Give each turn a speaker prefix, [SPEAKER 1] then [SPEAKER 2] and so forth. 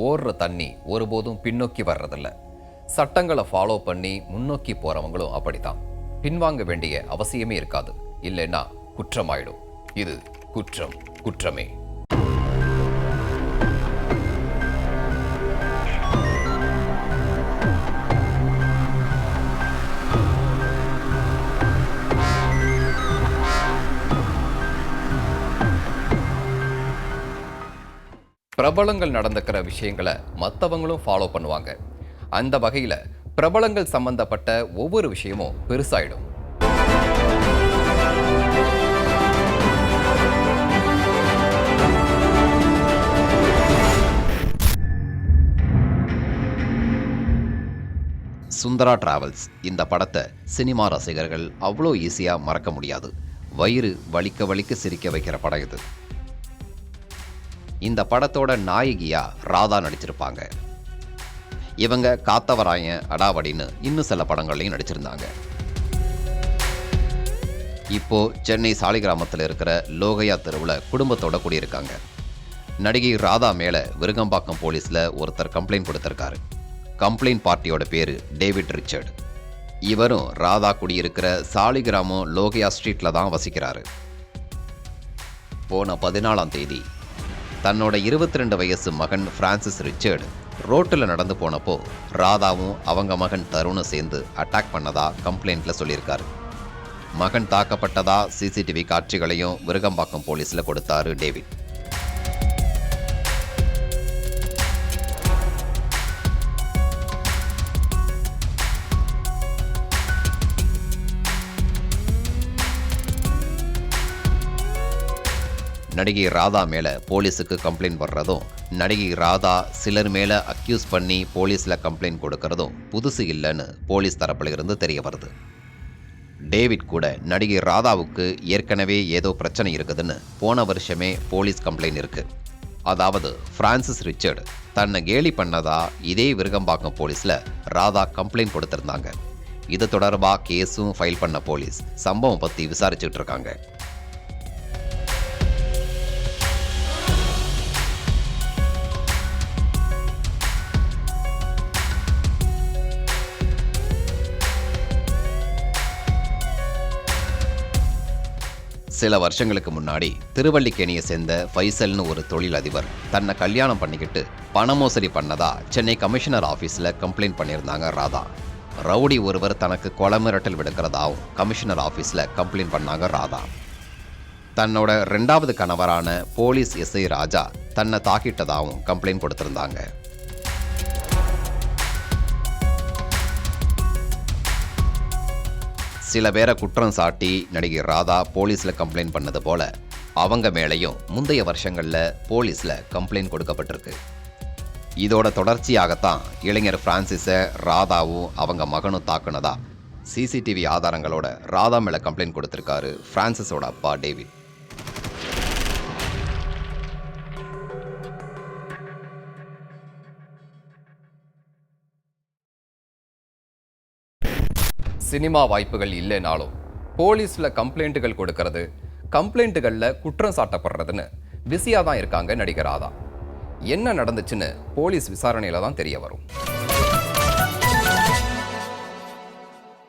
[SPEAKER 1] ஓடுற தண்ணி ஒருபோதும் பின்னோக்கி வர்றதில்ல. சட்டங்களை ஃபாலோ பண்ணி முன்னோக்கி போறவங்களும் அப்படித்தான். பின்வாங்க வேண்டிய அவசியமே இருக்காது. இல்லைன்னா குற்றமாயிடும். இது குற்றம் குற்றமே. பிரபலங்கள் நடந்துக்கிற விஷயங்களை மற்றவங்களும் ஃபாலோ பண்ணுவாங்க. அந்த வகையில் பிரபலங்கள் சம்பந்தப்பட்ட ஒவ்வொரு விஷயமும் பெருசாயிடும். சுந்தரா டிராவல்ஸ் இந்த படத்தை சினிமா ரசிகர்கள் அவ்வளோ ஈஸியாக மறக்க முடியாது. வயிறு வலிக்க வலிக்க சிரிக்க வைக்கிற படம் இது. இந்த படத்தோட நாயகியா ராதா நடிச்சிருப்பாங்க. இவங்க காத்தவராயன், அடாவடின்னு இன்னும் சில படங்கள்லையும் நடிச்சிருந்தாங்க. இப்போ சென்னை சாலிகிராமத்தில் இருக்கிற லோகையா தெருவில் குடும்பத்தோட குடியிருக்காங்க. நடிகை ராதா மேலே விருகம்பாக்கம் போலீஸில் ஒருத்தர் கம்ப்ளைண்ட் கொடுத்திருக்காரு. கம்ப்ளைண்ட் பார்ட்டியோட பேர் டேவிட் ரிச்சர்ட். இவரும் ராதா குடியிருக்கிற சாலிகிராமம் லோகையா ஸ்ட்ரீட்டில் தான் வசிக்கிறாரு. போன 14ஆம் தேதி தன்னோட 22 வயசு மகன் பிரான்சிஸ் ரிச்சர்டு ரோட்டில் நடந்து போனப்போ ராதாவும் அவங்க மகன் தருணும் சேர்ந்து அட்டாக் பண்ணதா கம்ப்ளைண்ட்ல சொல்லியிருக்காரு. மகன் தாக்கப்பட்டதா சிசிடிவி காட்சிகளையும் விருகம்பாக்கம் போலீஸில் கொடுத்தாரு டேவிட். நடிகை ராதா மேலே போலீஸுக்கு கம்ப்ளைண்ட் வர்றதும், நடிகை ராதா சிலர் மேலே அக்யூஸ் பண்ணி போலீஸில் கம்ப்ளைண்ட் கொடுக்கறதும் புதுசு இல்லைன்னு போலீஸ் தரப்பில் இருந்து தெரிய வருது. டேவிட் கூட நடிகை ராதாவுக்கு ஏற்கனவே ஏதோ பிரச்சனை இருக்குதுன்னு போன வருஷமே போலீஸ் கம்ப்ளைண்ட் இருக்கு. அதாவது பிரான்சிஸ் ரிச்சர்டு தன்னை கேலி பண்ணதா இதே விருகம்பாக்கம் போலீஸில் ராதா கம்ப்ளைண்ட் கொடுத்திருந்தாங்க. இது தொடர்பாக கேஸும் ஃபைல் பண்ண போலீஸ் சம்பவம் பற்றி விசாரிச்சுட்டு இருக்காங்க. சில வருஷங்களுக்கு முன்னாடி திருவல்லிக்கேணியை சேர்ந்த ஃபைசல்னு ஒரு தொழிலதிபர் தன்னை கல்யாணம் பண்ணிக்கிட்டு பண மோசடி பண்ணதா சென்னை கமிஷனர் ஆஃபீஸில் கம்ப்ளைண்ட் பண்ணியிருந்தாங்க ராதா. ரவுடி ஒருவர் தனக்கு கொலை மிரட்டல் விடுக்கிறதாவும் கமிஷனர் ஆஃபீஸில் கம்ப்ளைண்ட் பண்ணாங்க ராதா. தன்னோட 2வது கணவரான போலீஸ் எஸ்ஐ ராஜா தன்னை தாக்கிட்டதாகவும் கம்ப்ளைண்ட் கொடுத்திருந்தாங்க. சில பேரை குற்றம் சாட்டி நடிகை ராதா போலீஸில் கம்ப்ளைண்ட் பண்ணது போல அவங்க மேலேயும் முந்தைய வருஷங்களில் போலீஸில் கம்ப்ளைண்ட் கொடுக்கப்பட்டிருக்கு. இதோட தொடர்ச்சியாகத்தான் இளைஞர் பிரான்சிஸை ராதாவும் அவங்க மகனும் தாக்குனதா சிசிடிவி ஆதாரங்களோட ராதா மேலே கம்ப்ளைண்ட் கொடுத்திருக்காரு பிரான்சிஸோட அப்பா டேவிட். சினிமா வாய்ப்புகள் இல்லைனாலும் போலீஸில் கம்ப்ளைண்ட்டுகள் கொடுக்கறது, கம்ப்ளைண்ட்டுகளில் குற்றம் சாட்டப்படுறதுன்னு பிஸியாக தான் இருக்காங்க நடிகர் ராதா. என்ன நடந்துச்சுன்னு போலீஸ் விசாரணையில் தான் தெரிய வரும்.